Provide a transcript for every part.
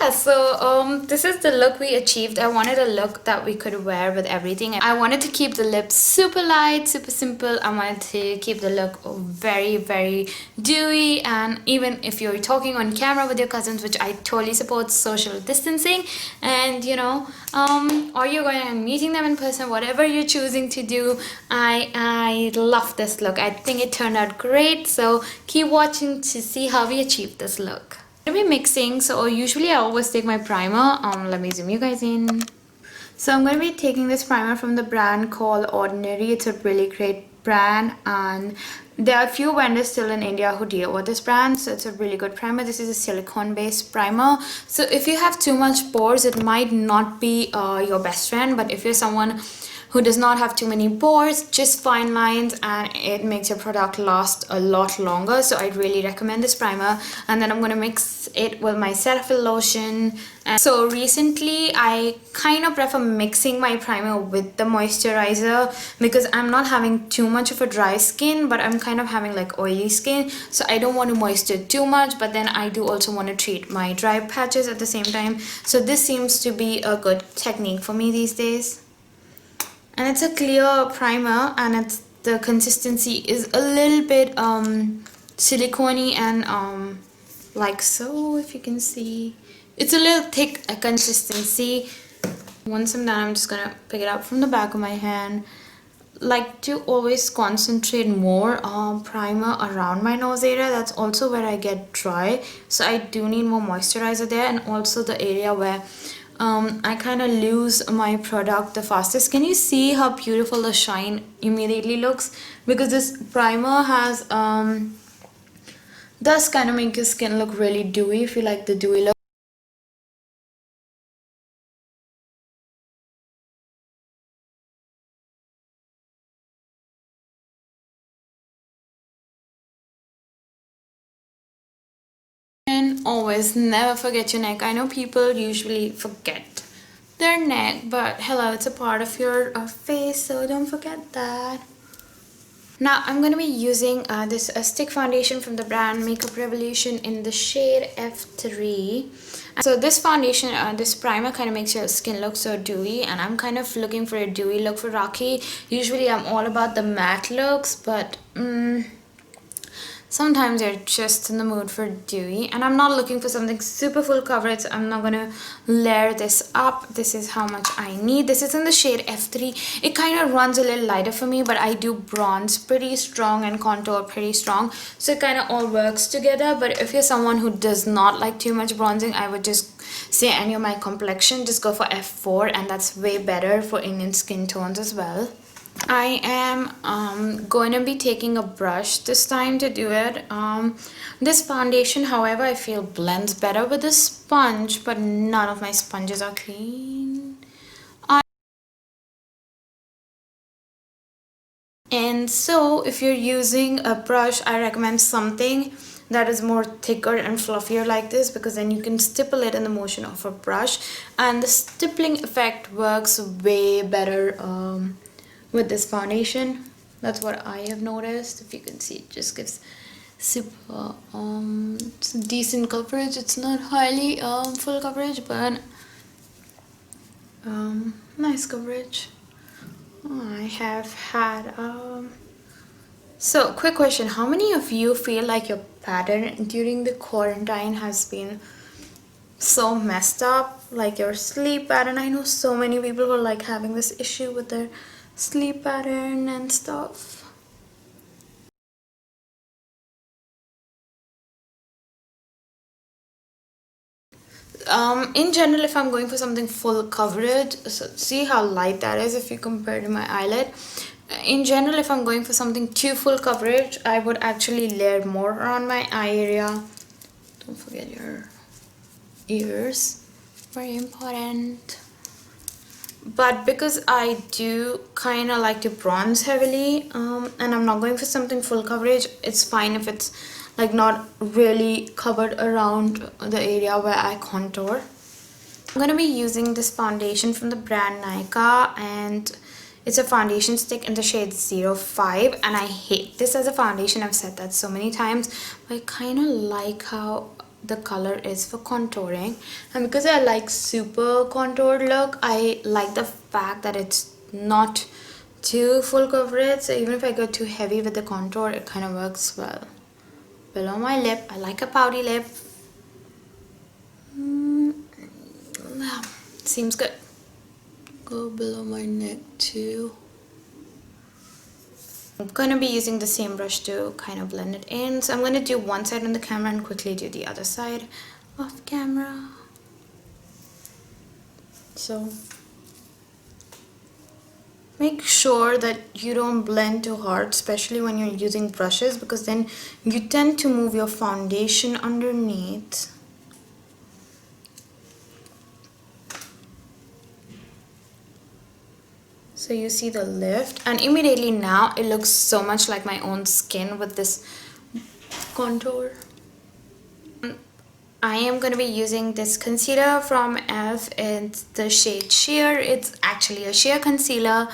Yeah, so this is the look we achieved. I wanted a look that we could wear with everything. I wanted to keep the lips super light, super simple. I wanted to keep the look very, very dewy. And even if you're talking on camera with your cousins, which I totally support social distancing, and or you're going and meeting them in person, whatever you're choosing to do, I love this look. I think it turned out great. So keep watching to see how we achieve this look. I'm gonna be mixing, so usually I always take my primer. Let me zoom you guys in. So I'm gonna be taking this primer from the brand called Ordinary. It's a really great brand, and there are a few vendors still in India who deal with this brand, so it's a really good primer. This is a silicone based primer, so if you have too much pores, it might not be your best friend. But if you're someone who does not have too many pores, just fine lines, and it makes your product last a lot longer. So I really recommend this primer. And then I'm going to mix it with my Cetaphil lotion. And so recently I kind of prefer mixing my primer with the moisturizer because I'm not having too much of a dry skin, but I'm kind of having like oily skin, so I don't want to moisture too much, but then I do also want to treat my dry patches at the same time. So this seems to be a good technique for me these days. And it's a clear primer, and the consistency is a little bit silicone-y and like so, if you can see. It's a little thick consistency. Once I'm done, I'm just gonna pick it up from the back of my hand. Like to always concentrate more primer around my nose area. That's also where I get dry, so I do need more moisturizer there, and also the area where I kind of lose my product the fastest. Can you see how beautiful the shine immediately looks? Because this primer has does kind of make your skin look really dewy if you like the dewy look. And always never forget your neck. I know people usually forget their neck, but hello, it's a part of your face, so don't forget that. Now I'm going to be using this stick foundation from the brand Makeup Revolution in the shade F3. So this foundation, this primer kind of makes your skin look so dewy, and I'm kind of looking for a dewy look for Rakhi. Usually I'm all about the matte looks, but sometimes you're just in the mood for dewy, and I'm not looking for something super full coverage. I'm not gonna layer this up. This is how much I need. This is in the shade F3. It kind of runs a little lighter for me, but I do bronze pretty strong and contour pretty strong, so it kind of all works together. But if you're someone who does not like too much bronzing, I would just say any of my complexion, just go for F4, and that's way better for Indian skin tones as well. I am going to be taking a brush this time to do it. This foundation, however, I feel blends better with a sponge, but none of my sponges are clean. And so if you're using a brush, I recommend something that is more thicker and fluffier like this, because then you can stipple it in the motion of a brush, and the stippling effect works way better with this foundation. That's what I have noticed. If you can see, it just gives super decent coverage. It's not highly full coverage, but nice coverage. I have had so quick question, how many of you feel like your pattern during the quarantine has been so messed up, like your sleep pattern? I know so many people who are like having this issue with their sleep pattern and stuff. In general, if I'm going for something full coverage, so see how light that is if you compare to my eyelid. In general, if I'm going for something too full coverage, I would actually layer more around my eye area. Don't forget your ears, very important. But because I do kind of like to bronze heavily, and I'm not going for something full coverage, it's fine if it's like not really covered around the area where I contour. I'm going to be using this foundation from the brand Nykaa, and it's a foundation stick in the shade 05, and I hate this as a foundation. I've said that so many times, but I kind of like how the color is for contouring, and because I like super contoured look, I like the fact that it's not too full coverage. So even if I go too heavy with the contour, it kind of works well. Below my lip, I like a pouty lip. Seems good. Go below my neck too. I'm going to be using the same brush to kind of blend it in. So I'm going to do one side on the camera and quickly do the other side off camera. So make sure that you don't blend too hard, especially when you're using brushes, because then you tend to move your foundation underneath. So you see the lift, and immediately now it looks so much like my own skin with this contour. I am going to be using this concealer from e.l.f. It's the shade Sheer. It's actually a sheer concealer,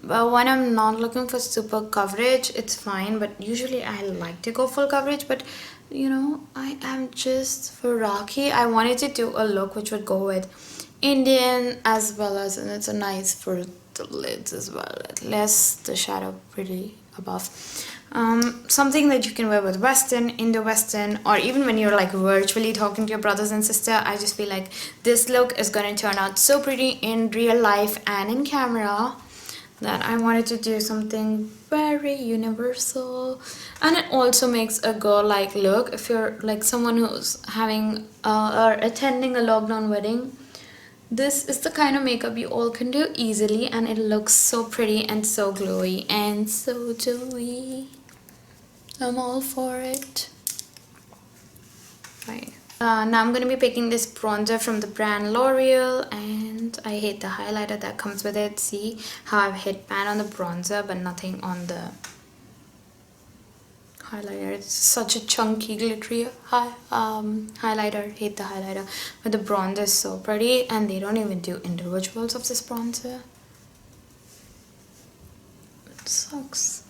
but when I'm not looking for super coverage, it's fine. But usually I like to go full coverage, but you know, I am just for Rakhi. I wanted to do a look which would go with Indian as well as, and it's a nice for the lids as well, less the shadow pretty above. Something that you can wear with Western, Indo-Western, or even when you're like virtually talking to your brothers and sister. I just feel like this look is going to turn out so pretty in real life and in camera that I wanted to do something very universal. And it also makes a girl-like look if you're like someone who's having or attending a lockdown wedding. This is the kind of makeup you all can do easily, and it looks so pretty and so glowy and so dewy. I'm all for it. Right. Now I'm going to be picking this bronzer from the brand L'Oreal, and I hate the highlighter that comes with it. See how I've hit pan on the bronzer but nothing on the highlighter. It's such a chunky glittery highlighter. Hate the highlighter, but the bronzer is so pretty, and they don't even do individuals of this bronzer. It sucks.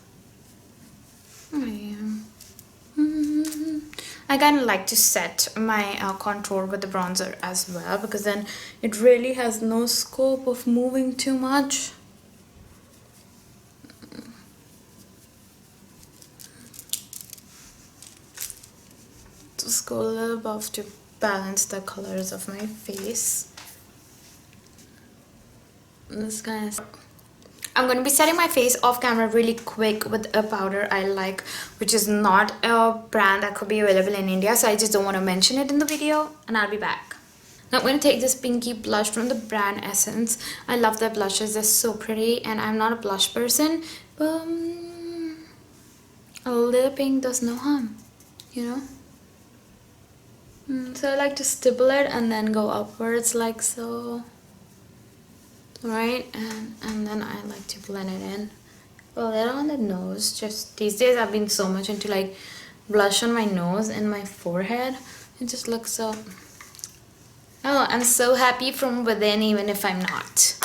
I kind of like to set my contour with the bronzer as well, because then it really has no scope of moving too much. Just go a little above to balance the colors of my face. This kind of... I'm going to be setting my face off camera really quick with a powder I like, which is not a brand that could be available in India, so I just don't want to mention it in the video, and I'll be back. Now I'm going to take this pinky blush from the brand Essence. I love their blushes, they're so pretty, and I'm not a blush person, but a little pink does no harm, you know? So I like to stipple it and then go upwards like so. Right, and then I like to blend it in a little on the nose. Just these days I've been so much into like blush on my nose and my forehead. It just looks so... Oh, I'm so happy from within even if I'm not,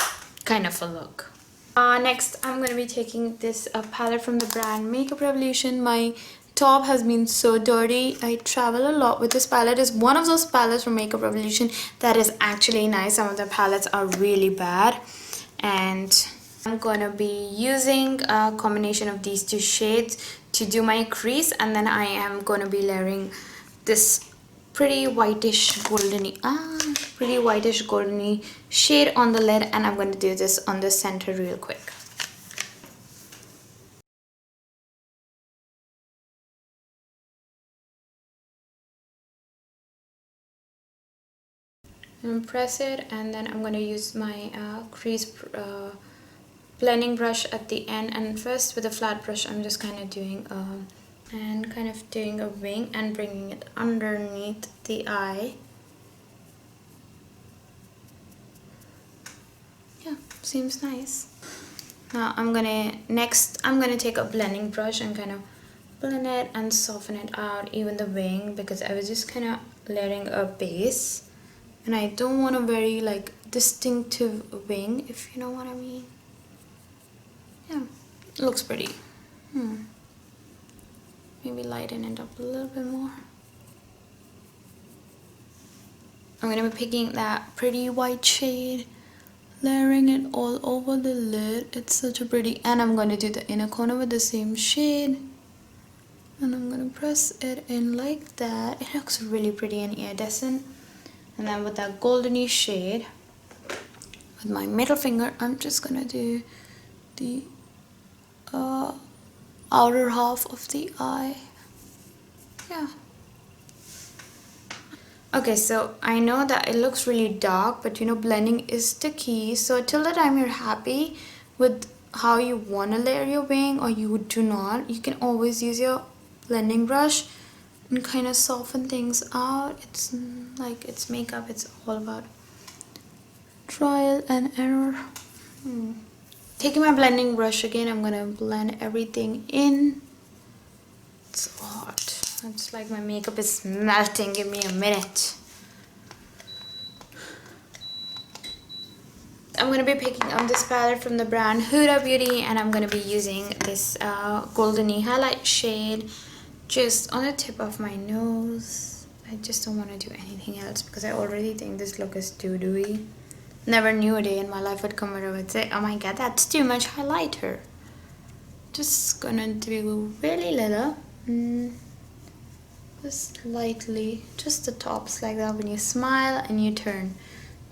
kind of a look. Next I'm going to be taking this palette from the brand Makeup Revolution. My top has been so dirty. I travel a lot with this palette. It's one of those palettes from Makeup Revolution that is actually nice. Some of the palettes are really bad, and I'm gonna be using a combination of these two shades to do my crease, and then I am gonna be layering this pretty whitish goldeny shade on the lid, and I'm going to do this on the center real quick. And press it, and then I'm going to use my crease blending brush at the end, and first with a flat brush I'm just kind of doing a wing and bringing it underneath the eye. Yeah, seems nice. Now I'm gonna take a blending brush and kind of blend it and soften it out, even the wing, because I was just kind of layering a base. And I don't want a very like distinctive wing, if you know what I mean. Yeah, it looks pretty. Maybe lighten it up a little bit more. I'm gonna be picking that pretty white shade, layering it all over the lid. It's such a pretty, and I'm gonna do the inner corner with the same shade. And I'm gonna press it in like that. It looks really pretty and iridescent. And then with that goldeny shade, with my middle finger, I'm just gonna do the outer half of the eye. Yeah. Okay, so I know that it looks really dark, but you know, blending is the key. So till the time you're happy with how you want to layer your wing, or you do not, you can always use your blending brush and kind of soften things out. It's like, it's makeup, it's all about trial and error. Taking my blending brush again, I'm gonna blend everything in. It's so hot. It's like my makeup is melting. Give me a minute. I'm going to be picking up this palette from the brand Huda Beauty, and I'm going to be using this goldeny highlight shade just on the tip of my nose. I just don't want to do anything else because I already think this look is too dewy. Never knew a day in my life would come where I would say, oh my god, that's too much highlighter. Just gonna do really little. Just lightly, just the tops like that. When you smile and you turn,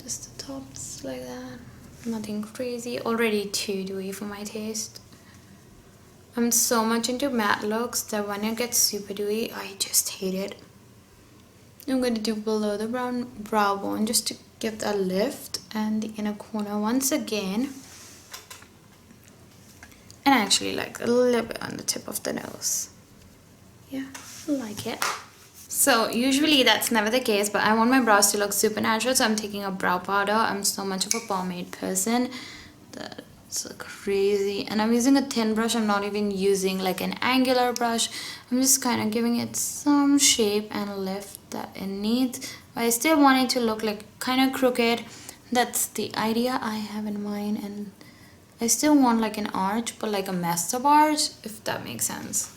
just the tops like that. Nothing crazy. Already too dewy for my taste. I'm so much into matte looks that when it gets super dewy, I just hate it. I'm going to do below the brow bone just to give that lift, and the inner corner once again. And I actually like a little bit on the tip of the nose. Yeah, I like it. So usually that's never the case, but I want my brows to look super natural, so I'm taking a brow powder. I'm so much of a pomade person. That's crazy. And I'm using a thin brush. I'm not even using like an angular brush. I'm just kind of giving it some shape and lift that it needs. But I still want it to look like kind of crooked. That's the idea I have in mind. And I still want like an arch, but like a messed up arch, if that makes sense.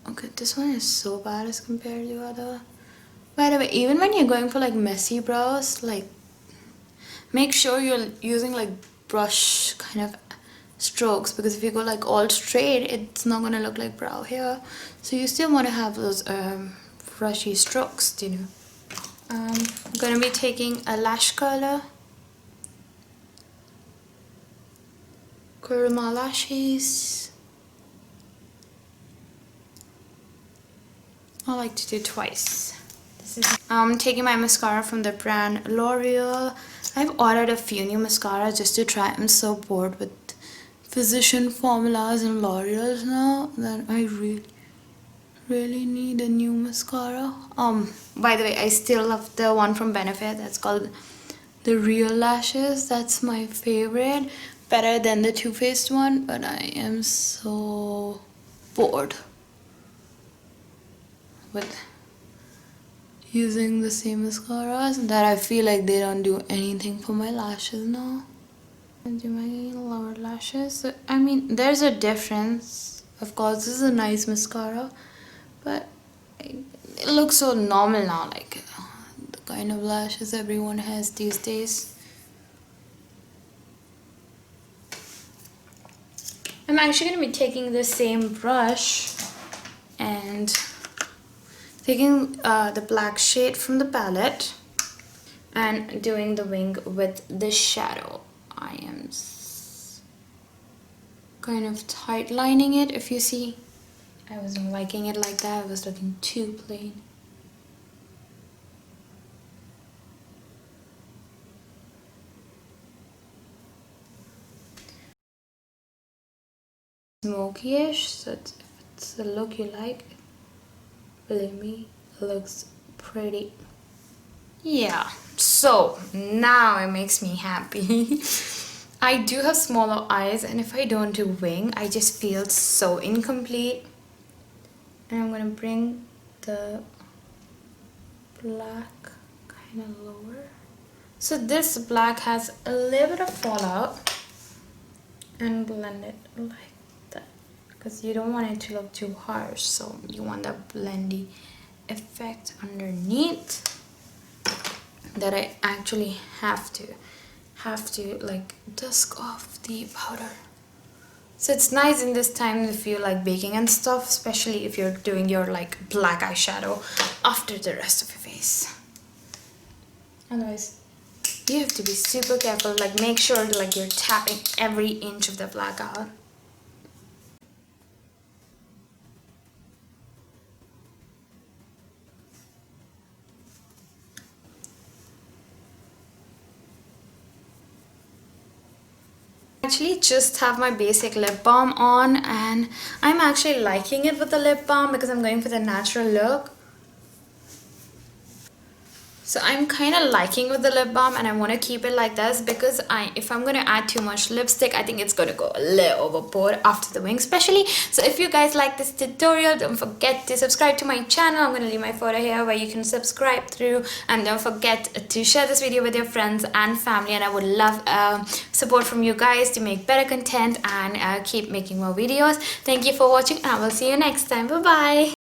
Okay, this one is so bad as compared to other. By the way, even when you're going for like messy brows, like make sure you're using like brush kind of strokes, because if you go like all straight, it's not gonna look like brow hair. So you still want to have those brushy strokes, you know. I'm gonna be taking a lash curler, curl my lashes. I like to do twice. I'm taking my mascara from the brand L'Oreal. I've ordered a few new mascaras just to try. I'm so bored with physician formulas and L'Oreals now that I really need a new mascara. By the way, I still love the one from Benefit that's called the Real Lashes. That's my favorite, better than the Too Faced one, but I am so bored with using the same mascaras that I feel like they don't do anything for my lashes now. I do my lower lashes. So, I mean, there's a difference. Of course, this is a nice mascara, but it looks so normal now, like the kind of lashes everyone has these days. I'm actually going to be taking the same brush and taking the black shade from the palette and doing the wing with the shadow. I am kind of tight lining it. If you see, I wasn't liking it like that. It was looking too plain. Smoky-ish, so if it's the look you like, believe me, it looks pretty. Yeah, so now it makes me happy. I do have smaller eyes, and if I don't do wing, I just feel so incomplete. And I'm gonna bring the black kind of lower. So this black has a little bit of fallout, and blend it like that, because you don't want it to look too harsh, so you want that blendy effect underneath that I actually have to like dusk off the powder. So it's nice in this time if you like baking and stuff, especially if you're doing your like black eyeshadow after the rest of your face. Otherwise, you have to be super careful, like make sure like you're tapping every inch of the black out. Actually just have my basic lip balm on, and I'm actually liking it with the lip balm because I'm going for the natural look. So I'm kind of liking with the lip balm, and I want to keep it like this because if I'm going to add too much lipstick, I think it's going to go a little overboard after the wing especially. So if you guys like this tutorial, don't forget to subscribe to my channel. I'm going to leave my photo here where you can subscribe through, and don't forget to share this video with your friends and family, and I would love support from you guys to make better content and keep making more videos. Thank you for watching, and I will see you next time. Bye bye.